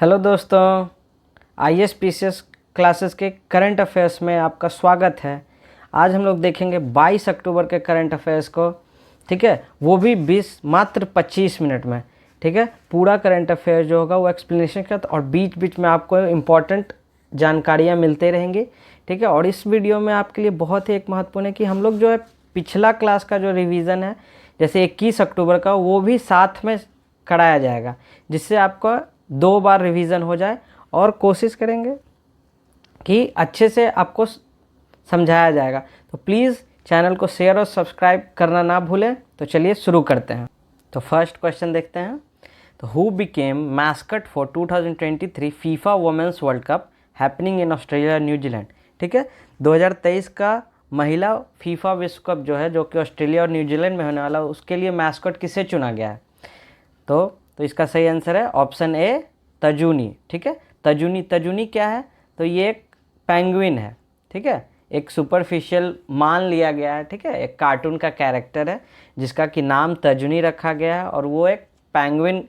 Hello दोस्तों, ISPCS classes के current affairs में आपका स्वागत है। आज हम लोग देखेंगे 22 अक्टूबर के करंट अफेयर्स को। ठीक है, वो भी मात्र 25 मिनट में। ठीक है, पूरा करंट अफेयर जो होगा वो एक्सप्लेनेशन का और बीच बीच में आपको इम्पॉर्टेंट जानकारियाँ मिलते रहेंगी। ठीक है, और इस वीडियो में आपके लिए बहुत ही एक महत्वपूर्ण है कि हम लोग जो है पिछला क्लास का जो रिवीजन है जैसे 21 अक्टूबर का वो भी साथ में कराया जाएगा, जिससे आपका 2 बार रिवीजन हो जाए। और कोशिश करेंगे कि अच्छे से आपको समझाया जाएगा। तो प्लीज़ चैनल को शेयर और सब्सक्राइब करना ना भूलें। तो चलिए शुरू करते हैं। तो फर्स्ट क्वेश्चन देखते हैं। तो who became mascot for 2023 FIFA women's world cup happening in Australia New Zealand. ठीक है, 2023 का महिला फीफा विश्व कप जो है, जो कि ऑस्ट्रेलिया और न्यूजीलैंड में होने वाला, उसके लिए मैस्कट किसे चुना गया है? तो इसका सही आंसर है ऑप्शन ए, तजूनी। ठीक है, तजूनी क्या है? तो ये एक पेंगुइन है। ठीक है, एक सुपरफिशियल मान लिया गया है। ठीक है, एक कार्टून का कैरेक्टर है जिसका कि नाम तजूनी रखा गया है और वो एक पेंगुइन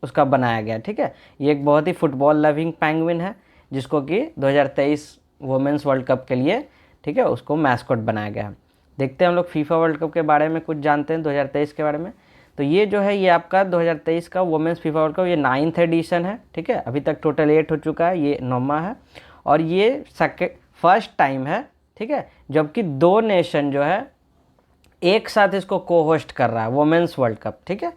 उसका बनाया गया। ठीक है, ये एक बहुत ही फुटबॉल लविंग पेंगुइन है जिसको कि 2023 वुमेन्स वर्ल्ड कप के लिए, ठीक है, उसको मैस्कॉट बनाया गया है। देखते हैं हम लोग फीफा वर्ल्ड कप के बारे में कुछ जानते हैं 2023 के बारे में। तो ये जो है ये आपका 2023 का वुमेन्स फीफा वर्ल्ड कप ये 9th एडिशन है। ठीक है, अभी तक टोटल 8 हो चुका है, ये 9वां है और ये फर्स्ट टाइम है। ठीक है, जबकि 2 नेशन जो है एक साथ इसको को होस्ट कर रहा है वुमेन्स वर्ल्ड कप। ठीक है,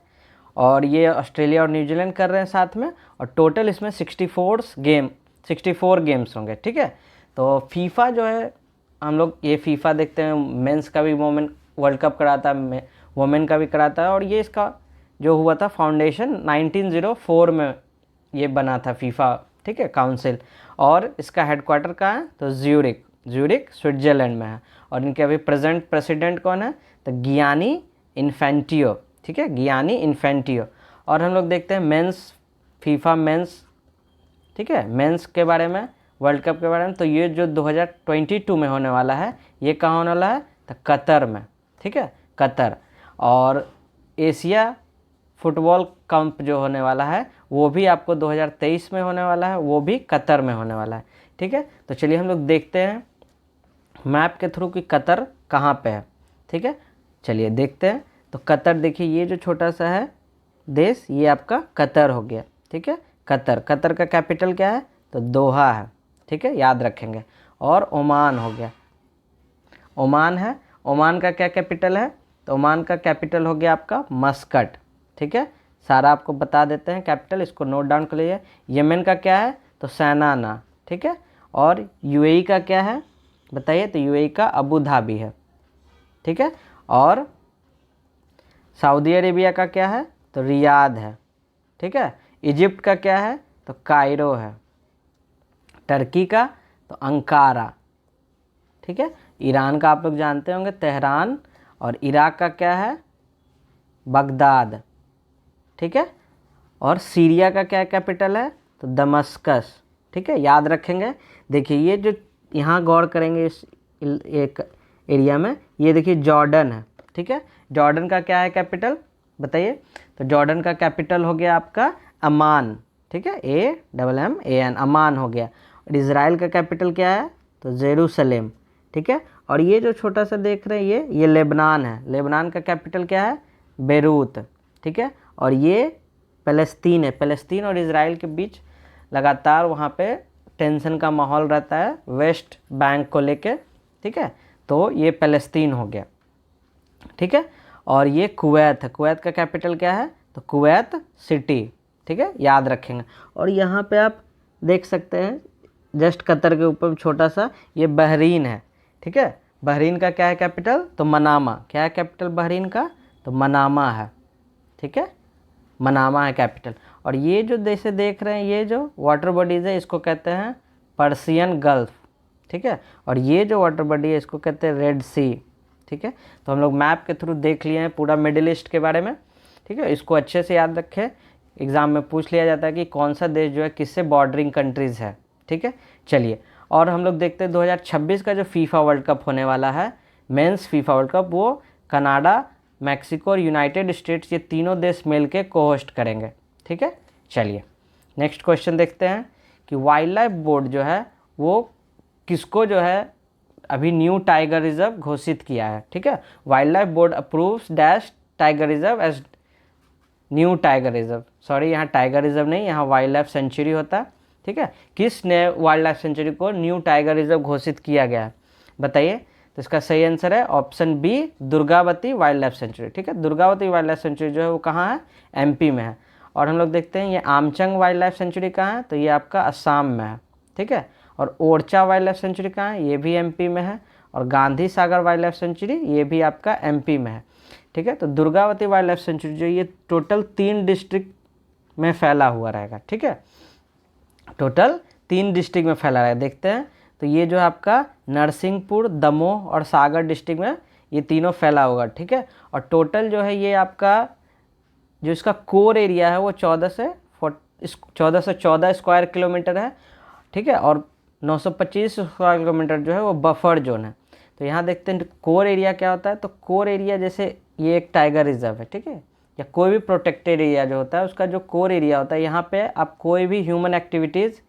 और ये ऑस्ट्रेलिया और न्यूजीलैंड कर रहे हैं साथ में और टोटल इसमें 64 गेम्स होंगे। ठीक है, तो फीफा जो है हम लोग ये फीफा देखते हैं, मेंस का भी वुमेन वर्ल्ड कप कराता है, वुमेन का भी कराता है। और ये इसका जो हुआ था फाउंडेशन 1904 में ये बना था फीफा, ठीक है, काउंसिल। और इसका हेडक्वार्टर कहाँ है? तो ज्यूरिक स्विट्जरलैंड में है। और इनके अभी प्रेजेंट प्रेसिडेंट कौन है? तो गियानी इन्फेंटियो। ठीक है, गियानी इन्फेंटियो। और हम लोग देखते हैं मेंस फीफा मेंस, ठीक है, मेंस के बारे में, वर्ल्ड कप के बारे में। तो ये जो 2022 में होने वाला है, ये कहाँ होने वाला है? तो कतर में। ठीक है, कतर। और एशिया फुटबॉल कप जो होने वाला है वो भी आपको 2023 में होने वाला है, वो भी कतर में होने वाला है। ठीक है, तो चलिए हम लोग देखते हैं मैप के थ्रू कि कतर कहाँ पे है। ठीक है, चलिए देखते हैं। तो कतर देखिए, ये जो छोटा सा है देश, ये आपका कतर हो गया। ठीक है, कतर का कैपिटल क्या है? तो दोहा है। ठीक है, याद रखेंगे। और ओमान हो गया, ओमान है। ओमान का क्या कैपिटल है? तो ओमान का कैपिटल हो गया आपका मस्कट। ठीक है, सारा आपको बता देते हैं कैपिटल, इसको नोट डाउन कर लीजिए। यमन का क्या है? तो सैनाना। ठीक है, और यूएई का क्या है बताइए? तो यूएई का अबू धाबी है। ठीक है, और सऊदी अरेबिया का क्या है? तो रियाद है। ठीक है, इजिप्ट का क्या है? तो कायरो है। टर्की का तो अंकारा। ठीक है, ईरान का आप लोग जानते होंगे तेहरान। और इराक का क्या है? बगदाद। ठीक है, और सीरिया का क्या कैपिटल है? तो दमस्कस। ठीक है, याद रखेंगे। देखिए ये जो यहाँ गौर करेंगे इस एक एरिया में, ये देखिए जॉर्डन है। ठीक है, जॉर्डन का क्या है कैपिटल बताइए? तो जॉर्डन का कैपिटल हो गया आपका अमान। ठीक है, AMMAN, अमान हो गया। और इज़राइल का कैपिटल क्या है? तो जेरूसलेम। ठीक है, और ये जो छोटा सा देख रहे हैं ये लेबनान है। लेबनान का कैपिटल क्या है? बेरूत। ठीक है, और ये फ़लस्तीन है। फ़लस्तीन और इज़राइल के बीच लगातार वहाँ पे टेंशन का माहौल रहता है वेस्ट बैंक को लेके। ठीक है, तो ये फ़लस्तीन हो गया। ठीक है, और ये कुवैत है। कुवैत का कैपिटल क्या है? तो कुवैत सिटी। ठीक है, याद रखेंगे। और यहाँ पे आप देख सकते हैं जस्ट कतर के ऊपर छोटा सा ये बहरीन है। ठीक है, बहरीन का क्या है कैपिटल? तो मनामा। क्या है कैपिटल बहरीन का? तो मनामा है। ठीक है, मनामा है कैपिटल। और ये जो देश देख रहे हैं, ये जो वाटर बॉडीज़ है इसको कहते हैं पर्सियन गल्फ। ठीक है, और ये जो वाटर बॉडी है इसको कहते हैं रेड सी। ठीक है, तो हम लोग मैप के थ्रू देख लिए हैं पूरा मिडिल ईस्ट के बारे में। ठीक है, इसको अच्छे से याद रखें, एग्ज़ाम में पूछ लिया जाता है कि कौन सा देश जो है किससे बॉर्डरिंग कंट्रीज़ है। ठीक है, चलिए और हम लोग देखते हैं 2026 का जो फीफा वर्ल्ड कप होने वाला है, मेंस फीफा वर्ल्ड कप, वो कनाडा, मैक्सिको और यूनाइटेड स्टेट्स, ये तीनों देश मिल के को होस्ट करेंगे। ठीक है, चलिए नेक्स्ट क्वेश्चन देखते हैं कि वाइल्ड लाइफ बोर्ड जो है वो किसको जो है अभी न्यू टाइगर रिजर्व घोषित किया है। ठीक है, wild life board approves dash tiger reserve as new tiger reserve, sorry यहाँ टाइगर रिजर्व नहीं, यहाँ वाइल्ड लाइफ सेंचुरी होता है। ठीक है, किसने वाइल्ड लाइफ सेंचुरी को न्यू टाइगर रिजर्व घोषित किया गया है बताइए। तो इसका सही आंसर है option B, Durgavati wild life sanctuary. ठीक है, दुर्गावती वाइल्ड लाइफ सेंचुरी जो है वो कहाँ है, एमपी में है। और हम लोग देखते हैं ये आमचंग वाइल्ड लाइफ सेंचुरी कहाँ है, तो ये आपका असम में है। ठीक है, और ओरछा वाइल्ड लाइफ सेंचुरी कहाँ है, ये भी एमपी में है। और Gandhi Sagar wild life century ये भी आपका एमपी में है। ठीक है, तो दुर्गावती वाइल्ड लाइफ सेंचुरी जो ये टोटल 3 डिस्ट्रिक्ट में फैला हुआ रहेगा। ठीक है, टोटल 3 डिस्ट्रिक्ट में फैला रहेगा। देखते हैं, तो ये जो आपका नरसिंहपुर, दमोह और सागर डिस्ट्रिक्ट में ये तीनों फैला होगा। ठीक है, और टोटल जो है ये आपका जो इसका कोर एरिया है वो 1414 स्क्वायर किलोमीटर है। ठीक है, और 925 स्क्वायर किलोमीटर जो है वो बफर जोन है। तो यहाँ देखते हैं कोर एरिया क्या होता है, तो कोर एरिया जैसे ये एक टाइगर रिजर्व है। ठीक है, या कोई भी प्रोटेक्टेड एरिया जो होता है उसका जो कोर एरिया होता है, यहाँ पे आप कोई भी ह्यूमन एक्टिविटीज़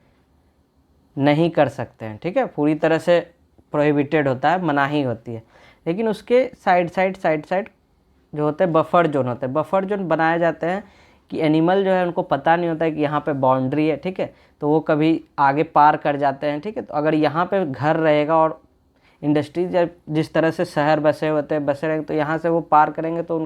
नहीं कर सकते हैं। ठीक है, पूरी तरह से प्रोहिबिटेड होता है, मनाही होती है। लेकिन उसके साइड साइड जो होते हैं बफर जोन होते हैं। बफर जोन बनाए जाते हैं कि एनिमल जो है उनको पता नहीं होता है कि यहाँ पे बाउंड्री है। ठीक है, तो वो कभी आगे पार कर जाते हैं। ठीक है, तो अगर यहाँ पे घर रहेगा और इंडस्ट्रीज या जिस तरह से शहर बसे रहेंगे तो यहाँ से वो पार करेंगे तो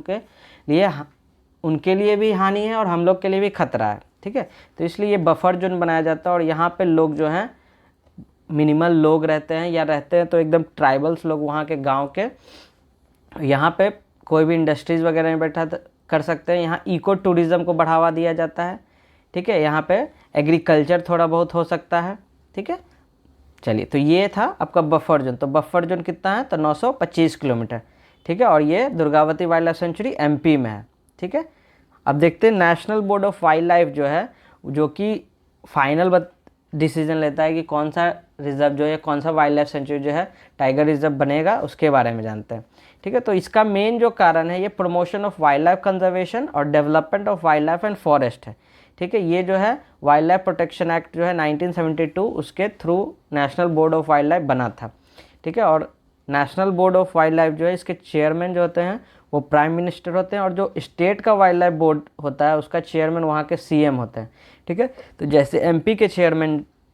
उनके लिए भी हानि है और हम लोग के लिए भी खतरा है। ठीक है, तो इसलिए ये बफर जोन बनाया जाता है। और यहाँ पे लोग जो हैं मिनिमल लोग रहते हैं या रहते हैं तो एकदम ट्राइबल्स लोग वहाँ के गांव के, यहाँ पे कोई भी इंडस्ट्रीज़ वगैरह नहीं बैठा कर सकते हैं। यहाँ इको टूरिज़्म को बढ़ावा दिया जाता है। ठीक है, यहाँ पे एग्रीकल्चर थोड़ा बहुत हो सकता है। ठीक है, चलिए, तो ये था आपका बफर जोन। तो बफर जोन कितना है, तो 925 किलोमीटर। ठीक है, और ये Durgavati wild life century MP में है। ठीक है, अब देखते हैं national board of wild life जो है, जो कि फाइनल डिसीजन लेता है कि कौन सा रिजर्व जो है, कौन सा वाइल्ड लाइफ सेंचुरी जो है टाइगर रिजर्व बनेगा, उसके बारे में जानते हैं। ठीक है, तो इसका मेन जो कारण है ये promotion of wildlife conservation और development of wildlife and forest है। ठीक है, ये जो है वाइल्ड लाइफ प्रोटेक्शन एक्ट जो है 1972 उसके through national board of wild life बना था। ठीक है, और national board of wild life जो है इसके चेयरमैन जो होते हैं वो प्राइम मिनिस्टर होते हैं, और जो स्टेट का वाइल्ड लाइफ बोर्ड होता है उसका चेयरमैन वहाँ के सीएम होते हैं। ठीक है, तो जैसे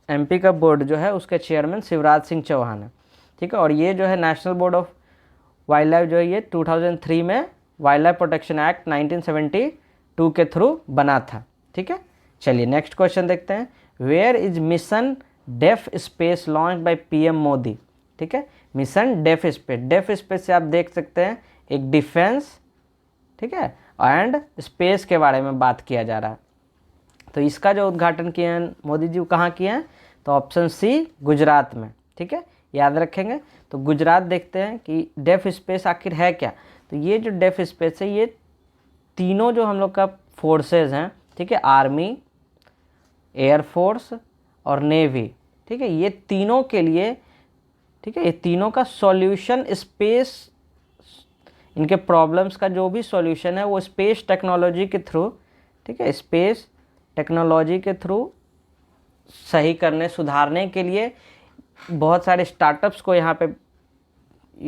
एमपी का बोर्ड जो है उसके चेयरमैन शिवराज सिंह चौहान है। ठीक है, और ये जो है national board of wild life जो है ये 2003 में वाइल्ड लाइफ प्रोटेक्शन एक्ट 1972 के थ्रू बना था। ठीक है, चलिए नेक्स्ट क्वेश्चन देखते हैं। Where is mission def space launch by PM Modi. ठीक है, मिशन डेफ स्पेस से आप देख सकते हैं एक डिफेंस, ठीक है, एंड स्पेस के बारे में बात किया जा रहा है। तो इसका जो उद्घाटन किया है मोदी जी कहाँ किए हैं, तो ऑप्शन सी गुजरात में। ठीक है, याद रखेंगे। तो गुजरात देखते हैं कि डेफ स्पेस आखिर है क्या। तो ये जो डेफ स्पेस है ये तीनों जो हम लोग का फोर्सेस हैं, ठीक है, आर्मी, एयरफोर्स और नेवी, ठीक है, ये तीनों के लिए, ठीक है, ये तीनों का सॉल्यूशन स्पेस, इनके प्रॉब्लम्स का जो भी सॉल्यूशन है वो स्पेस टेक्नोलॉजी के थ्रू, ठीक है, स्पेस टेक्नोलॉजी के थ्रू सही करने, सुधारने के लिए बहुत सारे स्टार्टअप्स को यहाँ पे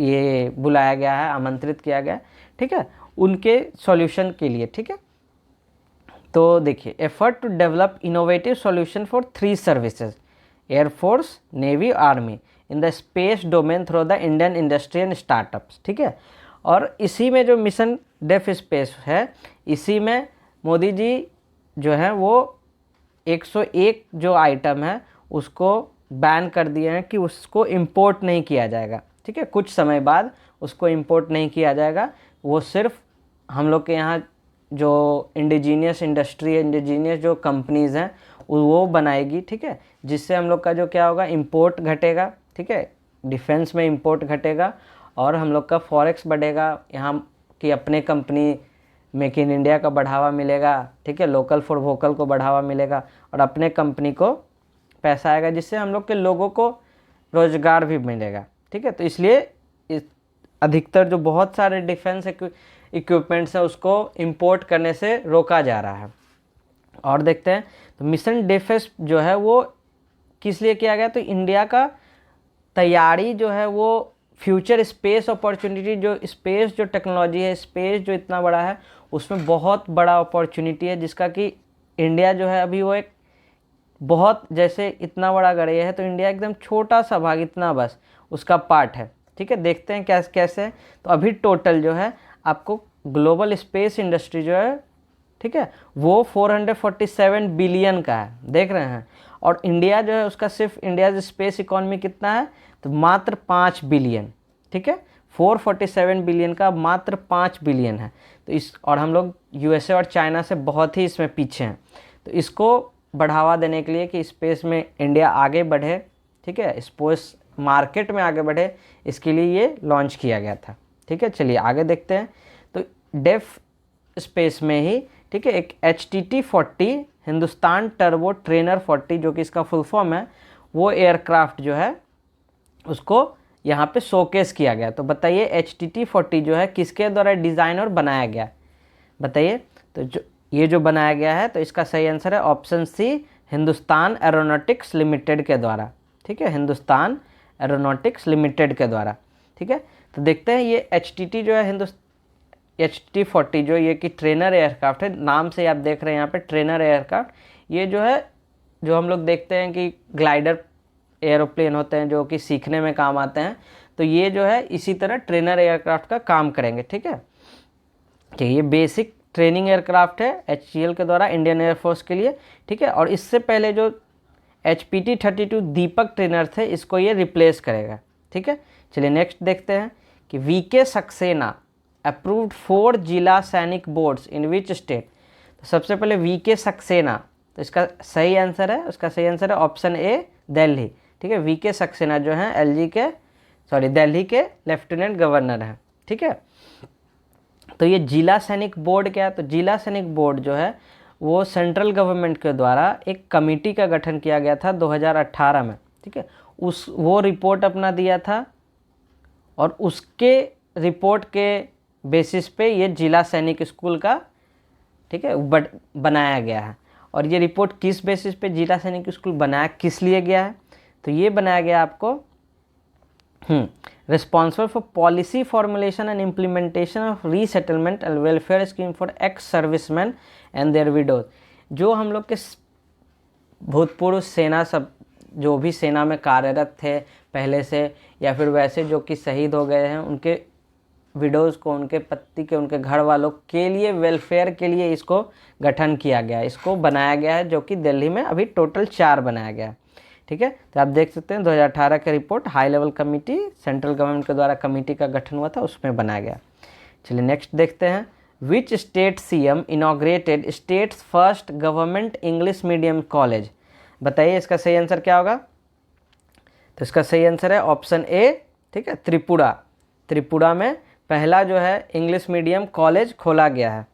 ये बुलाया गया है, आमंत्रित किया गया है। ठीक है, उनके सॉल्यूशन के लिए। ठीक है, तो देखिए, effort to develop innovative solution for 3 services, air force, navy, army in the space domain through the Indian industry and startups. ठीक है, और इसी में जो मिशन डेफ स्पेस है, इसी में मोदी जी जो है वो 101 जो आइटम है उसको बैन कर दिए हैं कि उसको इंपोर्ट नहीं किया जाएगा। ठीक है, कुछ समय बाद उसको इंपोर्ट नहीं किया जाएगा, वो सिर्फ हम लोग के यहाँ जो इंडिजीनियस इंडस्ट्री है, इंडिजीनियस जो कंपनीज़ हैं वो बनाएगी। ठीक है, जिससे हम लोग का जो क्या होगा, इंपोर्ट घटेगा। ठीक है, डिफेंस में इंपोर्ट घटेगा और हम लोग का फॉरेक्स बढ़ेगा, यहाँ की अपने कंपनी मेक इन इंडिया का बढ़ावा मिलेगा। ठीक है, लोकल फॉर वोकल को बढ़ावा मिलेगा और अपने कंपनी को पैसा आएगा, जिससे हम लोग के लोगों को रोज़गार भी मिलेगा। ठीक है, तो इसलिए अधिकतर जो बहुत सारे डिफेंस इक्विपमेंट्स हैं उसको इंपोर्ट करने से रोका जा रहा है। और देखते हैं तो मिशन डेफेस जो है वो किस लिए किया गया, तो इंडिया का तैयारी जो है वो फ्यूचर स्पेस अपॉर्चुनिटी, जो स्पेस जो टेक्नोलॉजी है, स्पेस जो इतना बड़ा है उसमें बहुत बड़ा अपॉर्चुनिटी है, जिसका कि इंडिया जो है अभी वो एक बहुत, जैसे इतना बड़ा अगर ये है तो इंडिया एकदम छोटा सा भाग, इतना बस उसका पार्ट है। ठीक है, देखते हैं कैसे कैसे। तो अभी टोटल जो है आपको ग्लोबल स्पेस इंडस्ट्री जो है, ठीक है, वो 447 बिलियन का है, देख रहे हैं। और इंडिया जो है उसका सिर्फ इंडिया स्पेस इकोनॉमी कितना है, तो मात्र 5 बिलियन। ठीक है, 447 बिलियन का मात्र 5 बिलियन है। तो इस, और हम लोग यूएसए और चाइना से बहुत ही इसमें पीछे हैं। तो इसको बढ़ावा देने के लिए कि स्पेस में इंडिया आगे बढ़े, ठीक है, स्पेस मार्केट में आगे बढ़े, इसके लिए ये लॉन्च किया गया था। ठीक है, चलिए आगे देखते हैं। तो डेफ स्पेस में ही, ठीक है, एक HTT-40 हिंदुस्तान टर्बो ट्रेनर 40 जो कि इसका फुल फॉर्म है, वो एयरक्राफ्ट जो है उसको यहाँ पे शोकेस किया गया। तो बताइए HTT-40 जो है किसके द्वारा डिज़ाइन और बनाया गया, बताइए। तो जो ये जो बनाया गया है, तो इसका सही आंसर है option C, Hindustan aeronautics limited के द्वारा। ठीक है, हिंदुस्तान एरोनॉटिक्स लिमिटेड के द्वारा। ठीक है, तो देखते हैं ये HTT जो है HTT-40 जो ये कि ट्रेनर एयरक्राफ्ट है, नाम से आप देख रहे हैं यहाँ पे ट्रेनर एयरक्राफ्ट। ये जो है, जो हम लोग देखते हैं कि ग्लाइडर एरोप्लेन होते हैं जो कि सीखने में काम आते हैं, तो ये जो है इसी तरह ट्रेनर एयरक्राफ्ट का काम करेंगे। ठीक है, कि ये बेसिक ट्रेनिंग एयरक्राफ्ट है HCL के द्वारा इंडियन एयरफोर्स के लिए। ठीक है, और इससे पहले जो HPT-32 दीपक ट्रेनर थे, इसको ये रिप्लेस करेगा। ठीक है, चलिए नेक्स्ट देखते हैं कि VK सक्सेना अप्रूव्ड 4 जिला सैनिक बोर्ड्स इन विच स्टेट। तो सबसे पहले VK सक्सेना, तो इसका सही आंसर है, उसका सही आंसर है ऑप्शन ए, दिल्ली। ठीक है, VK सक्सेना जो हैं दिल्ली के लेफ्टिनेंट गवर्नर हैं। ठीक है, तो ये जिला सैनिक बोर्ड क्या है, तो जिला सैनिक बोर्ड जो है वो सेंट्रल गवर्नमेंट के द्वारा एक कमेटी का गठन किया गया था 2018 में। ठीक है, वो रिपोर्ट अपना दिया था, और उसके रिपोर्ट के बेसिस पे ये जिला सैनिक स्कूल का, ठीक है, बनाया गया है। और ये रिपोर्ट किस बेसिस पे जिला सैनिक स्कूल बनाया, किस लिए गया है, तो ये बनाया गया आपको responsible for policy formulation and implementation of resettlement and welfare scheme for ex serviceman and their widows. जो हम लोग के भूतपूर्व सेना, सब जो भी सेना में कार्यरत थे पहले से या फिर वैसे जो कि शहीद हो गए हैं, उनके विडोज़ को, उनके पति के, उनके घर वालों के लिए वेलफेयर के लिए इसको गठन किया गया है, इसको बनाया गया है, जो कि दिल्ली में अभी टोटल 4 बनाया गया है। ठीक है, तो आप देख सकते हैं 2018 का report high level committee central government के द्वारा कमेटी का गठन हुआ था, उसमें बनाया गया। चलिए नेक्स्ट देखते हैं, which state CM inaugurated states first government English medium college. बताइए इसका सही आंसर क्या होगा, तो इसका सही आंसर है ऑप्शन ए, ठीक है, त्रिपुरा। त्रिपुरा में पहला जो है इंग्लिश मीडियम कॉलेज खोला गया है।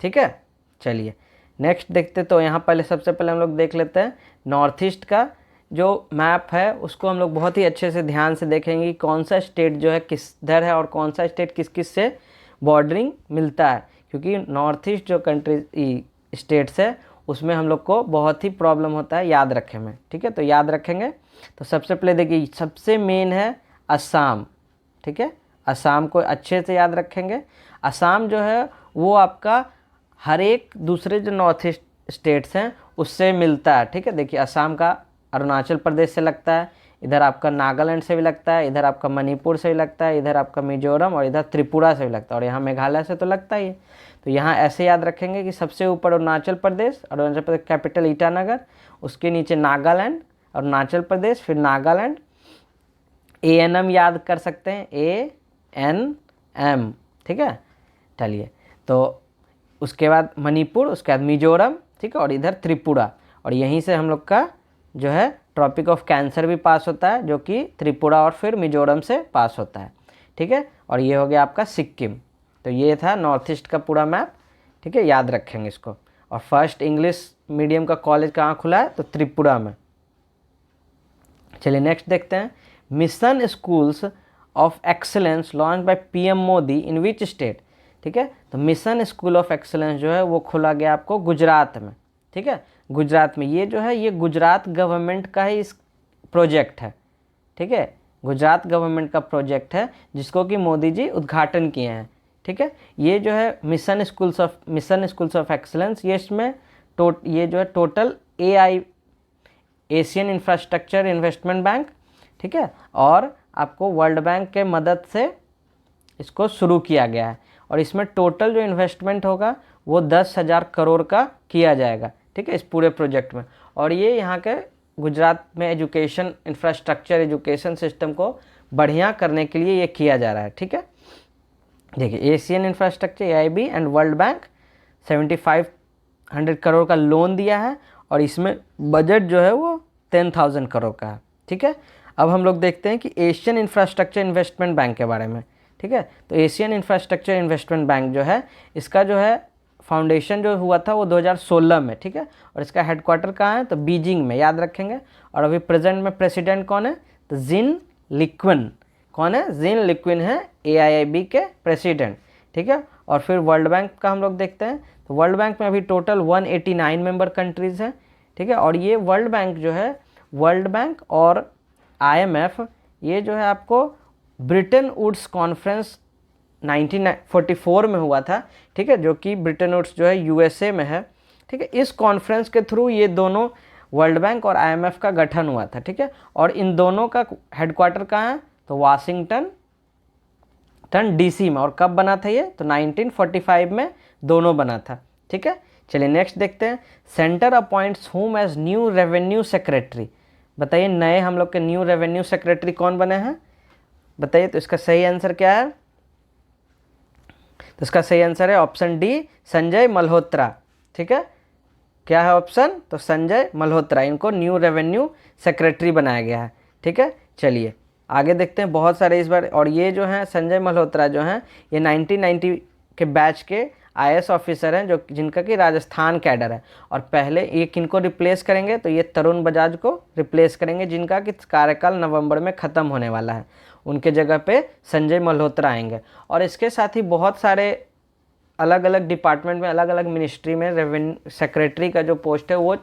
ठीक है, चलिए नेक्स्ट देखते, तो यहाँ पहले सबसे पहले हम लोग देख लेते हैं नॉर्थ ईस्ट का जो मैप है, उसको हम लोग बहुत ही अच्छे से ध्यान से देखेंगे कि कौन सा स्टेट जो है किधर है और कौन सा स्टेट किस किस से बॉर्डरिंग मिलता है, क्योंकि नॉर्थ ईस्ट जो कंट्री स्टेट्स है उसमें हम लोग को बहुत ही प्रॉब्लम होता है याद रखने में। ठीक है, तो याद रखेंगे। तो सबसे पहले देखिए, सबसे मेन है असम। ठीक है, असम को अच्छे से याद रखेंगे। असम जो है वो आपका हर एक दूसरे जो नॉर्थ ईस्ट स्टेट्स हैं उससे मिलता है। ठीक है, देखिए असम का अरुणाचल प्रदेश से लगता है, इधर आपका नागालैंड से भी लगता है, इधर आपका मणिपुर से भी लगता है, इधर आपका मिजोरम और इधर त्रिपुरा से भी लगता है, और यहाँ मेघालय से तो लगता ही है। तो यहाँ ऐसे याद रखेंगे कि सबसे ऊपर अरुणाचल प्रदेश कैपिटल ईटानगर, उसके नीचे नागालैंड, अरुणाचल प्रदेश, फिर नागालैंड, ANM याद कर सकते हैं, ANM। ठीक है, चलिए, तो उसके बाद मणिपुर, उसके बाद मिजोरम, ठीक है, और इधर त्रिपुरा, और यहीं से हम लोग का जो है ट्रॉपिक ऑफ कैंसर भी पास होता है, जो कि त्रिपुरा और फिर मिजोरम से पास होता है। ठीक है, और ये हो गया आपका सिक्किम। तो ये था नॉर्थ ईस्ट का पूरा मैप। ठीक है, याद रखेंगे इसको। और फर्स्ट इंग्लिश मीडियम का कॉलेज कहाँ खुला है, तो त्रिपुरा में। चलिए नेक्स्ट देखते हैं, mission schools of excellence launch by PM Modi in which state. ठीक है, तो मिशन स्कूल ऑफ एक्सेलेंस जो है वो खोला गया आपको गुजरात में। ठीक है, गुजरात में। ये जो है ये गुजरात गवर्नमेंट का ही इस प्रोजेक्ट है, ठीक है, गुजरात गवर्नमेंट का प्रोजेक्ट है जिसको कि मोदी जी उद्घाटन किए हैं, ठीक है। ये जो है मिशन स्कूल्स ऑफ एक्सलेंस, ये इसमें ये जो है total AI Asian infrastructure investment bank, ठीक है, और आपको वर्ल्ड बैंक के मदद से इसको शुरू किया गया है। और इसमें टोटल जो इन्वेस्टमेंट होगा वो 10,000 करोड़ का किया जाएगा, ठीक है, इस पूरे प्रोजेक्ट में। और ये यहाँ के गुजरात में एजुकेशन इंफ्रास्ट्रक्चर, एजुकेशन सिस्टम को बढ़िया करने के लिए ये किया जा रहा है, ठीक है। देखिए, Asian infrastructure AIB and world bank 7,500 crore का लोन दिया है और इसमें बजट जो है वो 10,000 करोड़ का है, ठीक है। अब हम लोग देखते हैं कि एशियन इंफ्रास्ट्रक्चर इन्वेस्टमेंट बैंक के बारे में, ठीक है। तो एशियन इंफ्रास्ट्रक्चर इन्वेस्टमेंट बैंक जो है, इसका जो है फाउंडेशन जो हुआ था वो 2016 में, ठीक है। और इसका हेडक्वार्टर कहाँ है, तो बीजिंग में, याद रखेंगे। और अभी प्रेजेंट में प्रेसिडेंट कौन है, तो जिन लिक्विन। कौन है, जिन लिक्विन है AIIB के प्रेसिडेंट, ठीक है। और फिर वर्ल्ड बैंक का हम लोग देखते हैं, तो वर्ल्ड बैंक में अभी टोटल 189 मेंबर कंट्रीज़ हैं, ठीक है। और ये वर्ल्ड बैंक जो है, वर्ल्ड बैंक और IMF, ये जो है आपको ब्रिटेन वुड्स कॉन्फ्रेंस 1944 में हुआ था, ठीक है, जो कि ब्रिटेन वुड्स जो है USA में है, ठीक है। इस कॉन्फ्रेंस के थ्रू ये दोनों वर्ल्ड बैंक और IMF का गठन हुआ था, ठीक है। और इन दोनों का हेडक्वार्टर कहाँ है, तो वाशिंगटन DC में। और कब बना था ये, तो 1945 में दोनों बना था, ठीक है। चलिए नेक्स्ट देखते हैं। Centre appoints whom as new revenue secretary. बताइए नए हम लोग के न्यू रेवेन्यू सेक्रेटरी कौन बने हैं, बताइए। तो इसका सही आंसर क्या है, तो इसका सही आंसर है ऑप्शन D, संजय मल्होत्रा, ठीक है। क्या है ऑप्शन, तो संजय मल्होत्रा, इनको न्यू रेवेन्यू सेक्रेटरी बनाया गया है, ठीक है। चलिए आगे देखते हैं, बहुत सारे इस बार। और ये जो हैं संजय मल्होत्रा जो हैं, ये 1990 के बैच के IAS ऑफिसर हैं, जो जिनका कि राजस्थान कैडर है। और पहले ये किनको रिप्लेस करेंगे, तो ये तरुण बजाज को रिप्लेस करेंगे, जिनका कि कार्यकाल नवंबर में ख़त्म होने वाला है। उनके जगह पे संजय मल्होत्रा आएंगे। और इसके साथ ही बहुत सारे अलग अलग डिपार्टमेंट में, अलग अलग मिनिस्ट्री में रेवेन्यू सेक्रेटरी का जो पोस्ट है वो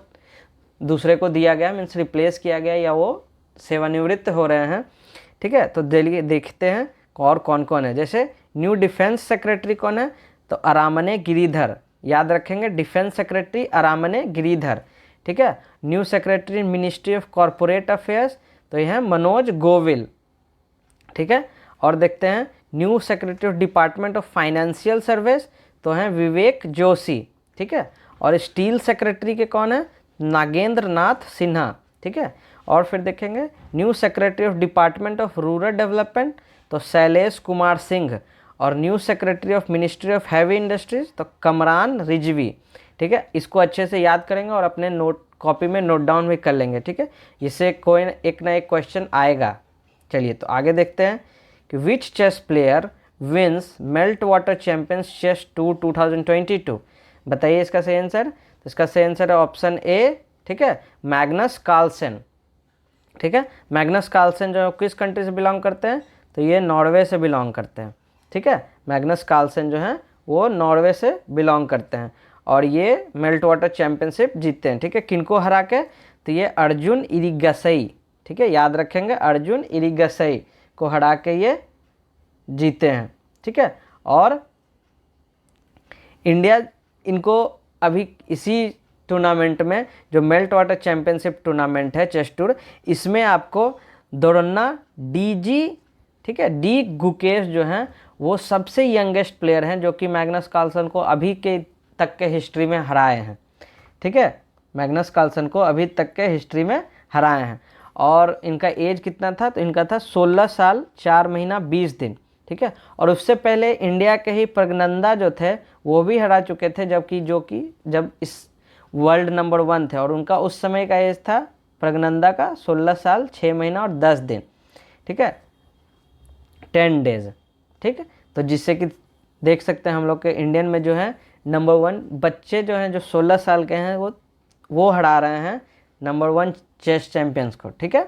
दूसरे को दिया गया, मीन्स रिप्लेस किया गया, या वो सेवानिवृत्त हो रहे हैं, ठीक है। तो देखते हैं और कौन कौन है। जैसे न्यू डिफेंस सेक्रेटरी कौन है, तो अरामने गिरीधर, याद रखेंगे, डिफेंस सेक्रेटरी अरामने गिरीधर, ठीक है। New secretary ministry of corporate affairs, तो यह है मनोज गोविल, ठीक है। और देखते हैं new secretary of department of financial service, तो हैं विवेक जोशी, ठीक है। और स्टील सेक्रेटरी के कौन है, नागेंद्र नाथ सिन्हा, ठीक है। और फिर देखेंगे new secretary of department of rural development, तो शैलेश कुमार सिंह। और new secretary of ministry of heavy industries, तो कमरान रिजवी, ठीक है। इसको अच्छे से याद करेंगे और अपने नोट कॉपी में नोट डाउन भी कर लेंगे, ठीक है। इससे कोई एक ना एक क्वेश्चन आएगा। चलिए तो आगे देखते हैं कि which chess player wins Meltwater champions chess tour 2022। बताइए इसका सही आंसर। तो इसका सही आंसर है ऑप्शन A, ठीक है, मैग्नस कार्लसन, ठीक है। मैग्नस कार्लसन जो किस कंट्री से बिलोंग करते हैं, तो ये नॉर्वे से बिलोंग करते हैं, ठीक है। मैग्नस कार्लसन जो हैं वो नॉर्वे से बिलोंग करते हैं और ये मेल्ट वाटर चैंपियनशिप जीतते हैं, ठीक है। किनको हरा के, तो ये अर्जुन इरिगसई, ठीक है, याद रखेंगे, अर्जुन इरिगसई को हरा के ये जीते हैं, ठीक है। और इंडिया इनको अभी इसी टूर्नामेंट में, जो मेल्ट वाटर चैंपियनशिप टूर्नामेंट है चेस टूर, इसमें आपको दोरन्ना DG, ठीक है, डी गुकेश जो हैं वो सबसे यंगेस्ट प्लेयर हैं, जो कि मैग्नस कार्लसन को अभी के तक के हिस्ट्री में हराए हैं, ठीक है। मैग्नस कार्लसन को अभी तक के हिस्ट्री में हराए हैं। और इनका एज कितना था, तो इनका था 16 साल 4 महीना 20 दिन, ठीक है। और उससे पहले इंडिया के ही प्रज्ञानंदा जो थे वो भी हरा चुके थे, जब इस वर्ल्ड नंबर 1 थे, और उनका उस समय का एज था प्रज्ञानंदा का 16 साल 6 महीना और 10 दिन, ठीक है, 10 डेज, ठीक है। तो जिससे कि देख सकते हैं हम लोग के इंडियन में जो है नंबर 1 बच्चे जो हैं, जो 16 साल के हैं, वो हरा रहे हैं नंबर 1 चेस चैंपियंस को, ठीक है।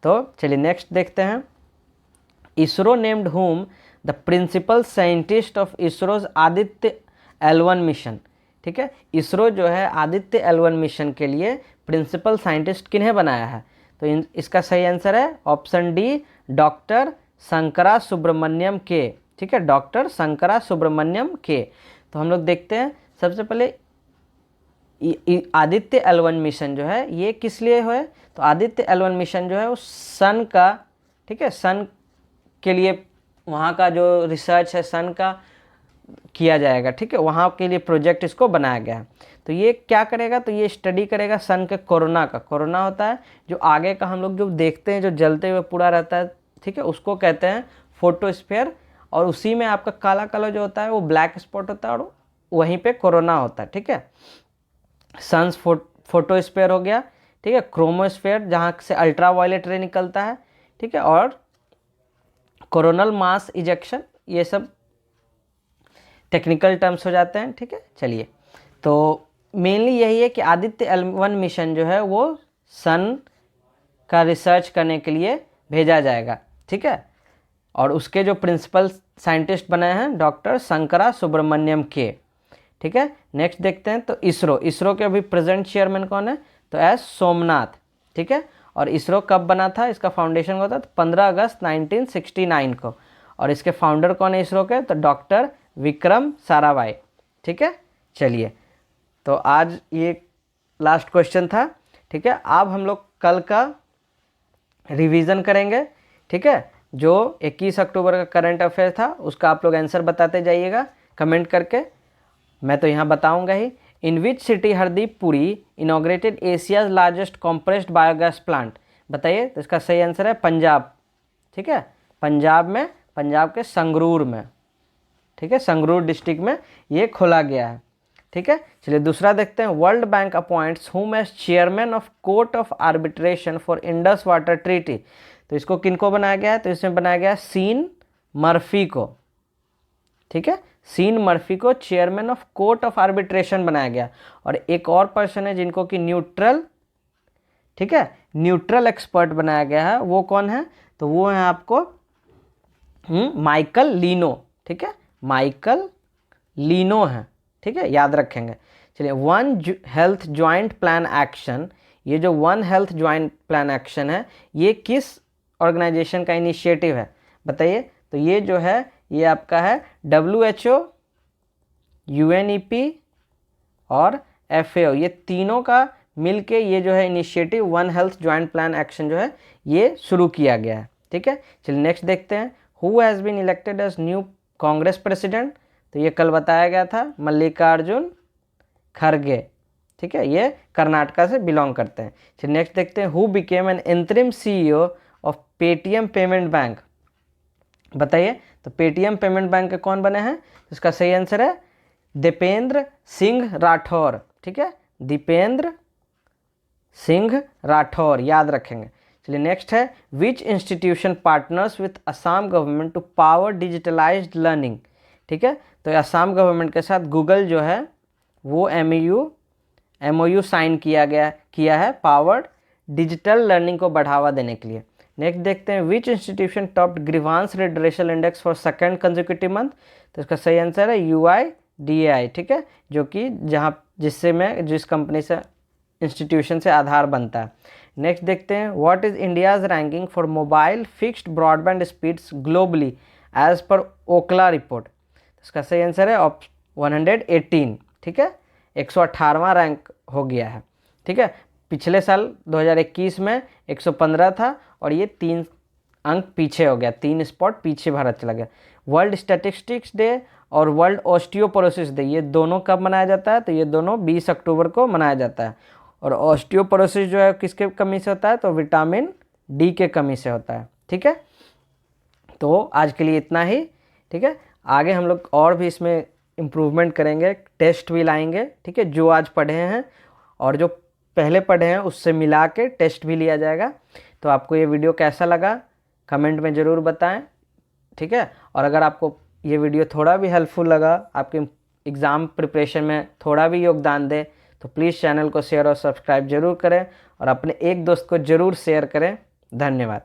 तो चलिए नेक्स्ट देखते हैं। ISRO named whom the principal scientist of ISRO's Aditya L1 mission. ठीक है। इसरो जो है आदित्य L1 मिशन के लिए प्रिंसिपल साइंटिस्ट किन्हें बनाया है? तो इसका सही आंसर है option D, doctor Shankara Subramaniam K. ठीक है, डॉक्टर शंकरा सुब्रमण्यम के। तो हम लोग देखते हैं सबसे पहले आदित्य L1 मिशन जो है ये किस लिए है? तो आदित्य L1 मिशन जो है वो सन का, ठीक है, सन के लिए वहाँ का जो रिसर्च है सन का किया जाएगा। ठीक है, वहाँ के लिए प्रोजेक्ट इसको बनाया गया है। तो ये क्या करेगा? तो ये स्टडी करेगा सन के कोरोना का। कोरोना होता है जो आगे का हम लोग जो देखते हैं जो जलते हुए पूरा रहता है, ठीक है, उसको कहते हैं फोटोस्फीयर। और उसी में आपका काला काला जो होता है वो ब्लैक स्पॉट होता है और वहीं पे कोरोना होता है। ठीक है, सन्स फोटोस्फीयर हो गया, ठीक है, क्रोमोस्फीयर जहाँ से अल्ट्रावायलेट रे निकलता है, ठीक है, और कोरोनल मास इजेक्शन, ये सब टेक्निकल टर्म्स हो जाते हैं। ठीक है, चलिए, तो मेनली यही है कि आदित्य L1 मिशन जो है वो सन का रिसर्च करने के लिए भेजा जाएगा। ठीक है, और उसके जो प्रिंसिपल साइंटिस्ट बनाए हैं डॉक्टर शंकरा सुब्रमण्यम के। ठीक है, नेक्स्ट देखते हैं तो इसरो के अभी प्रेजेंट चेयरमैन कौन है? तो एस सोमनाथ। ठीक है, और इसरो कब बना था? इसका फाउंडेशन हुआ था 15 अगस्त 1969 को। और इसके फाउंडर कौन है इसरो के? तो डॉक्टर विक्रम साराभाई। ठीक है, चलिए, तो आज ये लास्ट क्वेश्चन था। ठीक है, अब हम लोग कल का रिवीजन करेंगे। ठीक है, जो 21 अक्टूबर का करंट अफेयर था उसका आप लोग आंसर बताते जाइएगा कमेंट करके। मैं तो यहाँ बताऊँगा ही। In which city Hardeep Puri inaugurated Asia's largest compressed biogas plant? बताइए। तो इसका सही आंसर है पंजाब। ठीक है, पंजाब में, पंजाब के संगरूर में। ठीक है, संगरूर डिस्ट्रिक्ट में ये खोला गया है। ठीक है, चलिए दूसरा देखते हैं। World bank appoints whom as chairman of court of arbitration for Indus water treaty? तो इसको किनको बनाया गया है? तो इसमें बनाया गया सीन मर्फी को। ठीक है, सीन मर्फी को chairman of court of arbitration बनाया गया। और एक और पर्सन है जिनको कि न्यूट्रल, ठीक है, न्यूट्रल एक्सपर्ट बनाया गया है। वो कौन है? तो वो है आपको माइकल लीनो। ठीक है, माइकल लीनो है। ठीक है, याद रखेंगे। चलिए, one health joint plan action, ये जो one health joint plan action है ये किस ऑर्गेनाइजेशन का इनिशिएटिव है? बताइए। तो ये जो है ये आपका है WHO, UNEP और FAO, ये तीनों का मिलके ये जो है initiative one health joint plan action जो है ये शुरू किया गया है। ठीक है, चलिए नेक्स्ट देखते हैं। Who has been elected as new Congress president? तो ये कल बताया गया था, मल्लिकार्जुन खड़गे। ठीक है, ये कर्नाटका से बिलोंग करते हैं। चलिए नेक्स्ट देखते हैं। Who became an interim CEO of Paytm payment bank? बताइए। तो पेटीएम पेमेंट बैंक के कौन बने हैं? इसका सही आंसर है दीपेंद्र सिंह राठौर। ठीक है, दीपेंद्र सिंह राठौर, याद रखेंगे। चलिए नेक्स्ट है। Which institution partners with Assam government to power digitalised learning? ठीक है, तो असम गवर्नमेंट के साथ गूगल जो है वो MOU साइन किया है पावर्ड डिजिटल लर्निंग को बढ़ावा देने के लिए। नेक्स्ट देखते हैं। विच institution topped grievance redressal index for second consecutive month? तो इसका सही आंसर है UIDAI। ठीक है, जो कि जिस कंपनी से इंस्टीट्यूशन से आधार बनता है। नेक्स्ट देखते हैं। What is India's ranking for mobile fixed broadband speeds globally as per Ookla report? इसका सही आंसर है 118। ठीक है, 118वां रैंक हो गया है। ठीक है, पिछले साल 2021 में 115 था और ये 3 अंक पीछे हो गया, 3 स्पॉट पीछे भारत चला गया। वर्ल्ड स्टैटिस्टिक्स डे और वर्ल्ड ऑस्टियोपोरोसिस डे ये दोनों कब मनाया जाता है? तो ये दोनों 20 अक्टूबर को मनाया जाता है। और ऑस्टियोपोरोसिस जो है किसके कमी से होता है? तो विटामिन D के कमी से होता है। ठीक है, तो आज के लिए इतना ही। ठीक है, आगे हम लोग और भी इसमें इम्प्रूवमेंट करेंगे, टेस्ट भी लाएंगे। ठीक है, जो आज पढ़े हैं और जो पहले पढ़े हैं उससे मिला के टेस्ट भी लिया जाएगा। तो आपको ये वीडियो कैसा लगा कमेंट में ज़रूर बताएं। ठीक है, और अगर आपको ये वीडियो थोड़ा भी हेल्पफुल लगा, आपके एग्ज़ाम प्रिपरेशन में थोड़ा भी योगदान दे, तो प्लीज़ चैनल को शेयर और सब्सक्राइब जरूर करें और अपने एक दोस्त को ज़रूर शेयर करें। धन्यवाद।